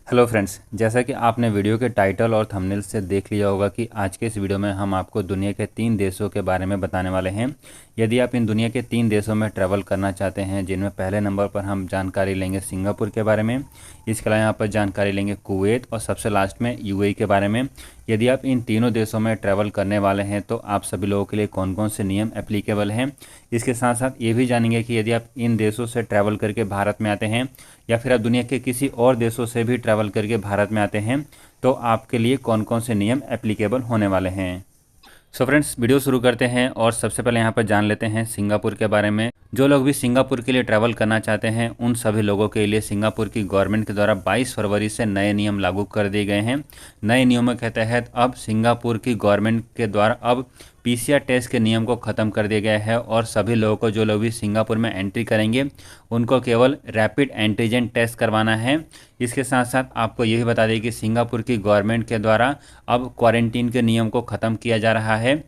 Hello friends, जैसा कि आपने वीडियो के टाइटल और थंबनेल से देख लिया होगा कि आज के इस वीडियो में हम आपको दुनिया के 3 देशों के बारे में बताने वाले हैं। यदि आप इन दुनिया के 3 देशों में ट्रैवल करना चाहते हैं, जिनमें पहले नंबर पर हम जानकारी लेंगे सिंगापुर के बारे में, इसके अलावा यहाँ पर जानकारी लेंगे कुवैत और सबसे लास्ट में यूएई के बारे में। यदि आप इन तीनों देशों में ट्रैवल करने वाले हैं तो आप सभी लोगों के लिए कौन कौन से नियम एप्लीकेबल हैं। इसके साथ साथ ये भी जानेंगे कि यदि आप इन देशों से ट्रैवल करके भारत में आते हैं या फिर आप दुनिया के किसी और देशों से भी ट्रैवल करके भारत में आते हैं तो आपके लिए कौन कौन से नियम एप्लीकेबल होने वाले हैं। सो फ्रेंड्स, वीडियो शुरू करते हैं और सबसे पहले यहाँ पर जान लेते हैं सिंगापुर के बारे में। जो लोग भी सिंगापुर के लिए ट्रैवल करना चाहते हैं उन सभी लोगों के लिए सिंगापुर की गवर्नमेंट के द्वारा 22 फरवरी से नए नियम लागू कर दिए गए हैं। नए नियमों के तहत अब सिंगापुर की गवर्नमेंट के द्वारा अब पीसीआर टेस्ट के नियम को ख़त्म कर दिया गया है और सभी लोगों को, जो लोग भी सिंगापुर में एंट्री करेंगे, उनको केवल रैपिड एंटीजन टेस्ट करवाना है। इसके साथ साथ आपको ये भी बता दें कि सिंगापुर की गवर्नमेंट के द्वारा अब क्वारंटीन के नियम को ख़त्म किया जा रहा है।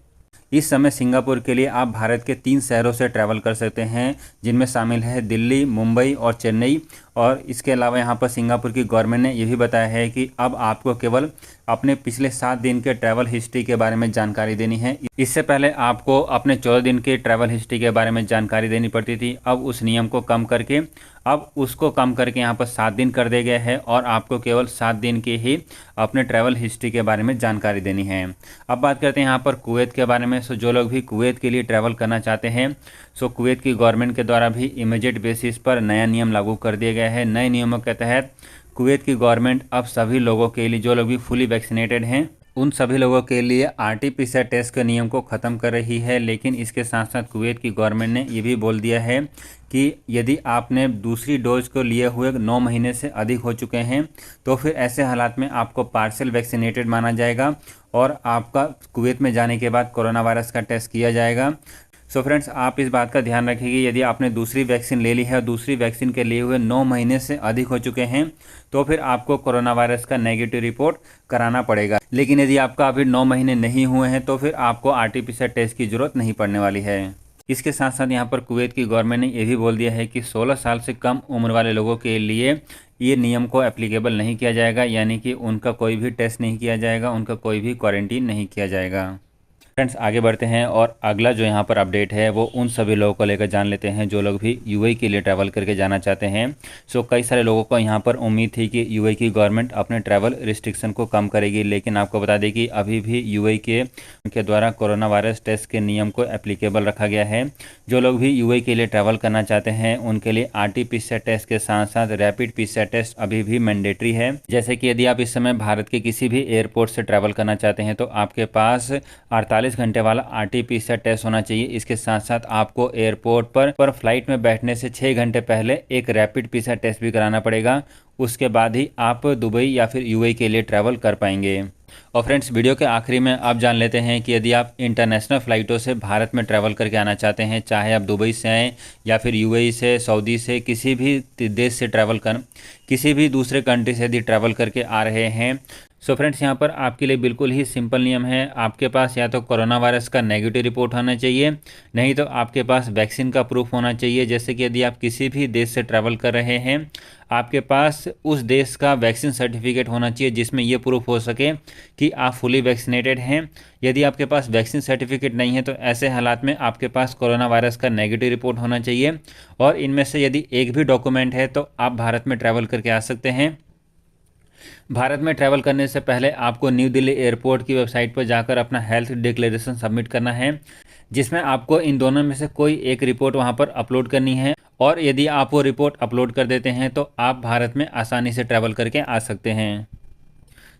इस समय सिंगापुर के लिए आप भारत के 3 शहरों से ट्रैवल कर सकते हैं, जिनमें शामिल है दिल्ली, मुंबई और चेन्नई। और इसके अलावा यहाँ पर सिंगापुर की गवर्नमेंट ने यह भी बताया है कि अब आपको केवल अपने पिछले 7 दिन के ट्रैवल हिस्ट्री के बारे में जानकारी देनी है। इससे पहले आपको अपने 14 दिन के ट्रैवल हिस्ट्री के बारे में जानकारी देनी पड़ती थी। अब उस नियम को कम करके यहाँ पर 7 दिन कर दिया गया है और आपको केवल 7 दिन की ही अपने ट्रैवल हिस्ट्री के बारे में जानकारी देनी है। अब बात करते हैं यहाँ पर कुवैत के बारे में। सो जो लोग भी कुवैत के लिए ट्रैवल करना चाहते हैं, सो कुवैत की गवर्नमेंट के द्वारा भी इमीडिएट बेसिस पर नया नियम लागू कर दिया गया है। नए नियमों के तहत कुवैत की गवर्नमेंट अब सभी लोगों के लिए, जो लोग भी फुली वैक्सीनेटेड हैं, उन सभी लोगों के लिए आरटी-पीसीआर टेस्ट के नियम को ख़त्म कर रही है। लेकिन इसके साथ साथ कुवैत की गवर्नमेंट ने ये भी बोल दिया है कि यदि आपने दूसरी डोज को लिए हुए 9 महीने से अधिक हो चुके हैं तो फिर ऐसे हालात में आपको पार्शियल वैक्सीनेटेड माना जाएगा और आपका कुवैत में जाने के बाद कोरोना वायरस का टेस्ट किया जाएगा। सो फ्रेंड्स, आप इस बात का ध्यान रखिए, यदि आपने दूसरी वैक्सीन ले ली है और दूसरी वैक्सीन के लिए हुए 9 महीने से अधिक हो चुके हैं तो फिर आपको कोरोना वायरस का नेगेटिव रिपोर्ट कराना पड़ेगा। लेकिन यदि आपका अभी 9 महीने नहीं हुए हैं तो फिर आपको आरटी-पीसीआर टेस्ट की ज़रूरत नहीं पड़ने वाली है। इसके साथ साथ यहाँ पर कुवैत की गवर्नमेंट ने यह भी बोल दिया है कि 16 साल से कम उम्र वाले लोगों के लिए ये नियम को एप्लीकेबल नहीं किया जाएगा, यानी कि उनका कोई भी टेस्ट नहीं किया जाएगा, उनका कोई भी क्वारंटीन नहीं किया जाएगा। फ्रेंड्स, आगे बढ़ते हैं और अगला जो यहाँ पर अपडेट है वो उन सभी लोगों को लेकर जान लेते हैं जो लोग भी यूएई के लिए ट्रैवल करके जाना चाहते हैं। सो कई सारे लोगों को यहाँ पर उम्मीद थी कि यूएई की गवर्नमेंट अपने ट्रैवल रिस्ट्रिक्शन को कम करेगी, लेकिन आपको बता दें कि अभी भी यूएई के द्वारा कोरोना वायरस टेस्ट के नियम को एप्लीकेबल रखा गया है। जो लोग भी यूएई के लिए ट्रैवल करना चाहते हैं उनके लिए आरटी-पीसीआर टेस्ट के साथ साथ रैपिड पीसीआर टेस्ट अभी भी मैंडेटरी है। जैसे कि यदि आप इस समय भारत के किसी भी एयरपोर्ट से ट्रैवल करना चाहते हैं तो आपके पास 48 घंटे वाला आरटी-पीसीआर टेस्ट होना चाहिए। इसके साथ साथ आपको एयरपोर्ट पर फ्लाइट में बैठने से 6 घंटे पहले एक रैपिड पीसीआर टेस्ट भी कराना पड़ेगा। उसके बाद ही आप दुबई या फिर यूएई के लिए ट्रैवल कर पाएंगे। और फ्रेंड्स, वीडियो के आखिरी में आप जान लेते हैं कि यदि आप इंटरनेशनल फ़्लाइटों से भारत में ट्रैवल करके आना चाहते हैं, चाहे आप दुबई से आएँ या फिर यूएई से, सऊदी से, किसी भी देश से ट्रैवल कर, किसी भी दूसरे कंट्री से यदि ट्रैवल करके आ रहे हैं, सो फ्रेंड्स, यहाँ पर आपके लिए बिल्कुल ही सिंपल नियम है। आपके पास या तो कोरोना वायरस का नेगेटिव रिपोर्ट होना चाहिए, नहीं तो आपके पास वैक्सीन का प्रूफ होना चाहिए। जैसे कि यदि आप किसी भी देश से ट्रैवल कर रहे हैं, आपके पास उस देश का वैक्सीन सर्टिफिकेट होना चाहिए जिसमें ये प्रूफ हो सके कि आप फुली वैक्सीनेटेड हैं। यदि आपके पास वैक्सीन सर्टिफिकेट नहीं है तो ऐसे हालात में आपके पास कोरोना वायरस का नेगेटिव रिपोर्ट होना चाहिए और इनमें से यदि एक भी डॉक्यूमेंट है तो आप भारत में ट्रैवल करके आ सकते हैं। भारत में ट्रैवल करने से पहले आपको न्यू दिल्ली एयरपोर्ट की वेबसाइट पर जाकर अपना हेल्थ डिक्लेरेशन सबमिट करना है, जिसमें आपको इन दोनों में से कोई एक रिपोर्ट वहां पर अपलोड करनी है। और यदि आप वो रिपोर्ट अपलोड कर देते हैं तो आप भारत में आसानी से ट्रैवल करके आ सकते हैं।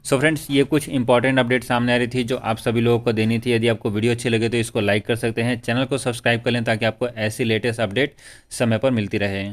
सो फ्रेंड्स, ये कुछ इंपॉर्टेंट अपडेट सामने आ रही थी जो आप सभी लोगों को देनी थी। यदि आपको वीडियो अच्छी लगे तो इसको लाइक कर सकते हैं, चैनल को सब्सक्राइब कर लें ताकि आपको ऐसी लेटेस्ट अपडेट समय पर मिलती रहे।